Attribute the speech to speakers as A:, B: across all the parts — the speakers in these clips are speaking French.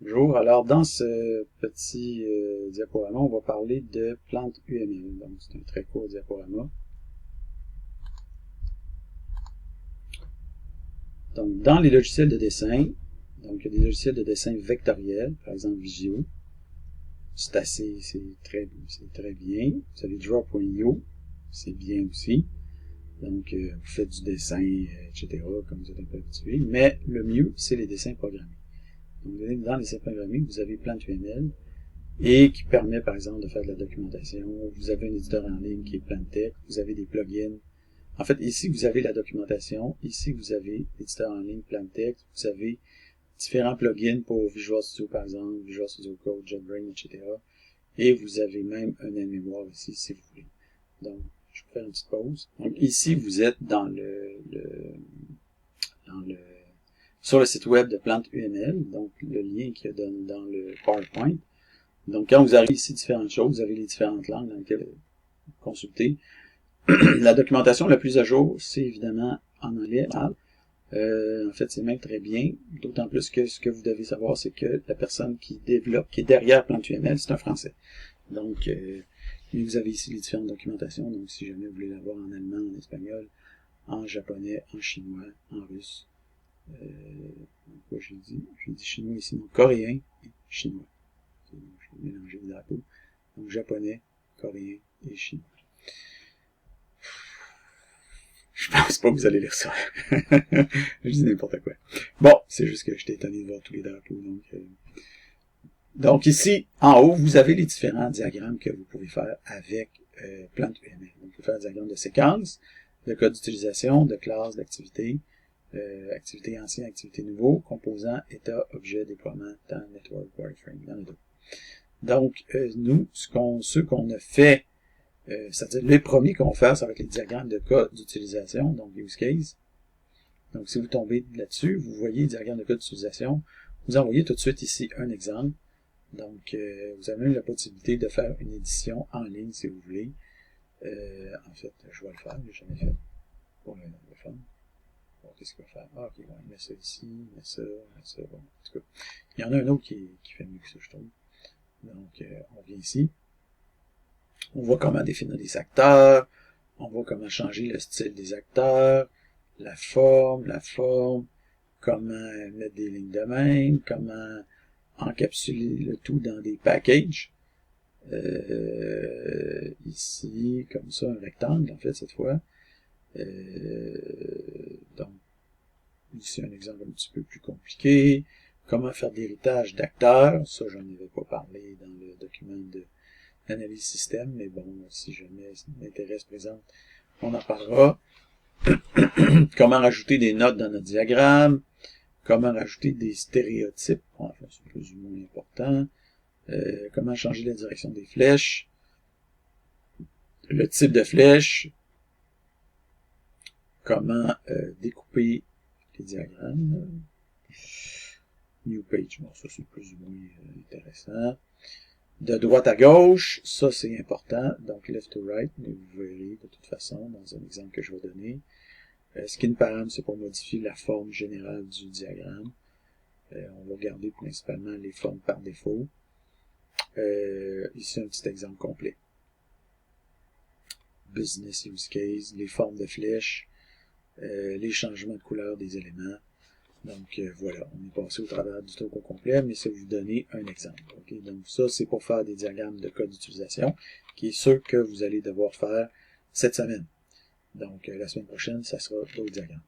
A: Bonjour, alors dans ce petit diaporama, on va parler de plantes UML. Donc c'est un très court diaporama. Donc dans les logiciels de dessin, donc il y a des logiciels de dessin vectoriel, par exemple Visio. C'est très bien. Vous avez Draw.io, c'est bien aussi. Donc vous faites du dessin, etc. comme vous êtes un peu habitué. Mais le mieux, c'est les dessins programmés. Donc dans les dessins programmés, vous avez plantes UML. Et qui permet par exemple de faire de la documentation. Vous avez un éditeur en ligne qui est Plantech, vous avez des plugins. En fait, ici vous avez la documentation, ici vous avez l'éditeur en ligne Plantech, vous avez différents plugins pour Visual Studio par exemple, Visual Studio Code, JetBrains, etc. Et vous avez même un aide-mémoire ici si vous voulez. Donc, je vais faire une petite pause. Donc ici vous êtes sur le site web de Plante UML, donc le lien qui est donné dans le PowerPoint. Donc, quand vous arrivez ici, différentes choses, vous avez les différentes langues dans lesquelles consulter. La documentation la plus à jour, c'est évidemment en anglais. En fait, c'est même très bien, d'autant plus que ce que vous devez savoir, c'est que la personne qui développe, qui est derrière PlanteUML, c'est un Français. Donc, vous avez ici les différentes documentations, donc si jamais vous voulez l'avoir en allemand, en espagnol, en japonais, en chinois, en russe. Quoi j'ai dit? J'ai dit chinois ici, non, coréen et chinois. J'ai mélangé les drapeaux. Donc japonais, coréen et chinois. Je pense pas que vous allez lire ça. Je dis n'importe quoi. Bon, c'est juste que j'étais étonné de voir tous les drapeaux. Donc ici, en haut, vous avez les différents diagrammes que vous pouvez faire avec PlanteUML. Donc, vous pouvez faire un diagramme de séquence, de code d'utilisation, de classe, d'activité, activité ancien, activité nouveau, composant, état, objet, déploiement, temps, network, wireframe. Il y en a d'autres. Donc, nous, ce qu'on a fait, c'est-à-dire les premiers qu'on va faire, ça va être les diagrammes de cas d'utilisation, donc use case. Donc, si vous tombez là-dessus, vous voyez le diagramme de cas d'utilisation. Vous envoyez tout de suite ici un exemple. Donc, vous avez même la possibilité de faire une édition en ligne si vous voulez. En fait, je vais le faire, je l'ai jamais fait pour le fun. Bon, qu'est-ce qu'il va faire? Ah, ok, bon, il met ça ici, il met ça, bon, en tout cas. Il y en a un autre qui fait mieux que ça, je trouve. Donc, on vient ici. On voit comment définir des acteurs, on voit comment changer le style des acteurs, la forme, comment mettre des lignes de même, comment encapsuler le tout dans des packages. Ici, comme ça, un rectangle, en fait, cette fois. Donc, ici, un exemple un petit peu plus compliqué. Comment faire de l'héritage d'acteurs. Ça, j'en avais pas parlé dans le document de l'analyse système, mais bon, si jamais l'intérêt se présente, on en parlera. Comment rajouter des notes dans notre diagramme. Comment rajouter des stéréotypes. Enfin, c'est plus ou moins important. Comment changer la direction des flèches. Le type de flèche. Comment découper les diagrammes. New page, bon, ça c'est plus ou moins intéressant. De droite à gauche, ça c'est important, donc left to right, mais vous verrez de toute façon dans un exemple que je vais donner. Skin param, c'est pour modifier la forme générale du diagramme. On va garder principalement les formes par défaut. Ici un petit exemple complet. Business use case, les formes de flèches, les changements de couleur des éléments. Donc voilà, on est passé au travers du truc au complet, mais c'est vous donner un exemple. Okay? Donc ça, c'est pour faire des diagrammes de code d'utilisation, qui est ce que vous allez devoir faire cette semaine. Donc la semaine prochaine, ça sera d'autres diagrammes.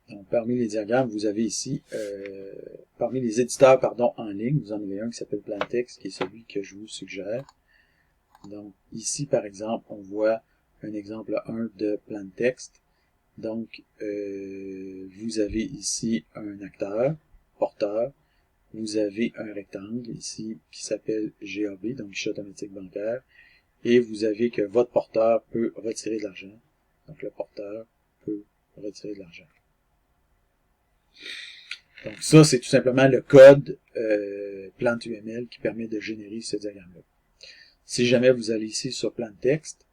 A: Donc parmi les diagrammes, vous avez ici, parmi les éditeurs en ligne, vous en avez un qui s'appelle Plantex, qui est celui que je vous suggère. Donc ici, par exemple, on voit un exemple 1 de Plantext. Donc, vous avez ici un acteur, porteur. Vous avez un rectangle ici qui s'appelle GAB, donc guichet automatique bancaire. Et vous avez que votre porteur peut retirer de l'argent. Donc, le porteur peut retirer de l'argent. Donc, ça, c'est tout simplement le code PlanteUML qui permet de générer ce diagramme-là. Si jamais vous allez ici sur PlanteText,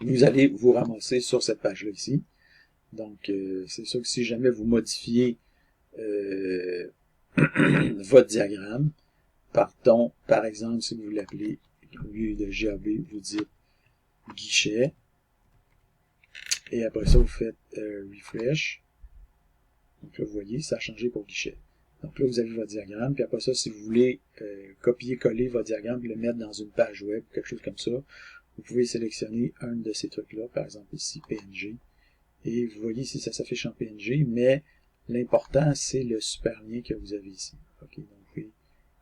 A: vous allez vous ramasser sur cette page-là ici. Donc, c'est sûr que si jamais vous modifiez votre diagramme, partons, par exemple, si vous l'appelez, au lieu de GAB, vous dites guichet, et après ça, vous faites refresh. Donc là, vous voyez, ça a changé pour guichet. Donc là, vous avez votre diagramme, puis après ça, si vous voulez copier-coller votre diagramme et le mettre dans une page web, quelque chose comme ça, vous pouvez sélectionner un de ces trucs-là, par exemple ici, PNG, et vous voyez si ça s'affiche en PNG, mais l'important, c'est le super lien que vous avez ici. OK, donc vous pouvez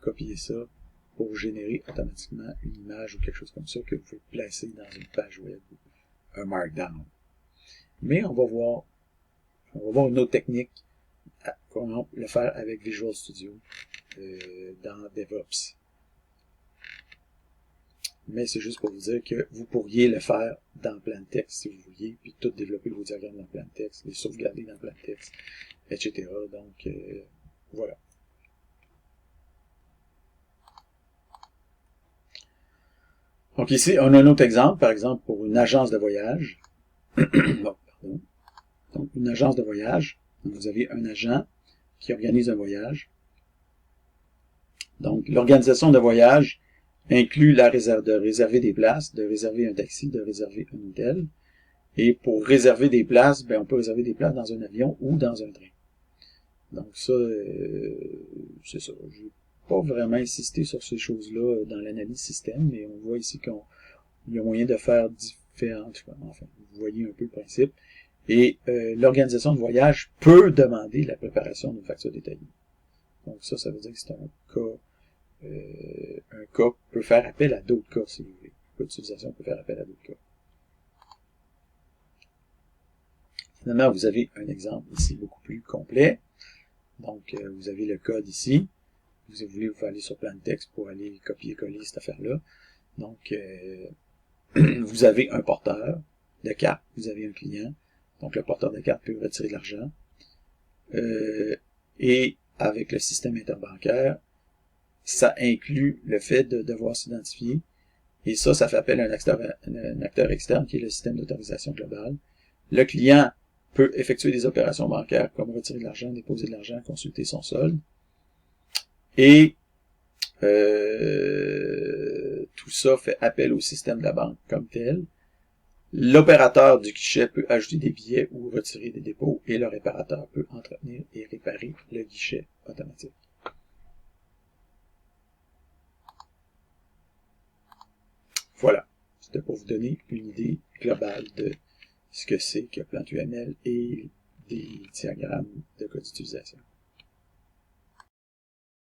A: copier ça pour générer automatiquement une image ou quelque chose comme ça que vous pouvez placer dans une page web, un markdown. Mais on va voir une autre technique, comment le faire avec Visual Studio dans DevOps. Mais c'est juste pour vous dire que vous pourriez le faire dans plein de texte si vous vouliez, puis tout développer vos diagrammes dans plein de texte, les sauvegarder dans plein de texte, etc. Donc, voilà. Donc ici, on a un autre exemple, par exemple, pour une agence de voyage. Bon, pardon. Donc, une agence de voyage. Donc, vous avez un agent qui organise un voyage. Donc, l'organisation de voyage inclut de réserver des places, de réserver un taxi, de réserver un hôtel. Et pour réserver des places, ben, on peut réserver des places dans un avion ou dans un train. Donc ça, c'est ça. Je n'ai pas vraiment insisté sur ces choses-là dans l'analyse système, mais on voit ici qu'il y a moyen de faire différentes... Enfin, vous voyez un peu le principe. Et l'organisation de voyage peut demander la préparation d'une facture détaillée. Donc ça veut dire que c'est un cas peut faire appel à d'autres cas, si vous voulez. Un cas d'utilisation peut faire appel à d'autres cas. Finalement, vous avez un exemple ici beaucoup plus complet. Donc, vous avez le code ici. Vous voulez vous aller sur plein de texte pour aller copier-coller cette affaire-là. Donc, vous avez un porteur de carte, vous avez un client. Donc, le porteur de carte peut retirer de l'argent. Et avec le système interbancaire, ça inclut le fait de devoir s'identifier. Et ça fait appel à un acteur externe qui est le système d'autorisation globale. Le client peut effectuer des opérations bancaires comme retirer de l'argent, déposer de l'argent, consulter son solde. Et tout ça fait appel au système de la banque comme tel. L'opérateur du guichet peut ajouter des billets ou retirer des dépôts et le réparateur peut entretenir et réparer le guichet automatique. Voilà. C'était pour vous donner une idée globale de ce que c'est que PlantUML et des diagrammes de code d'utilisation.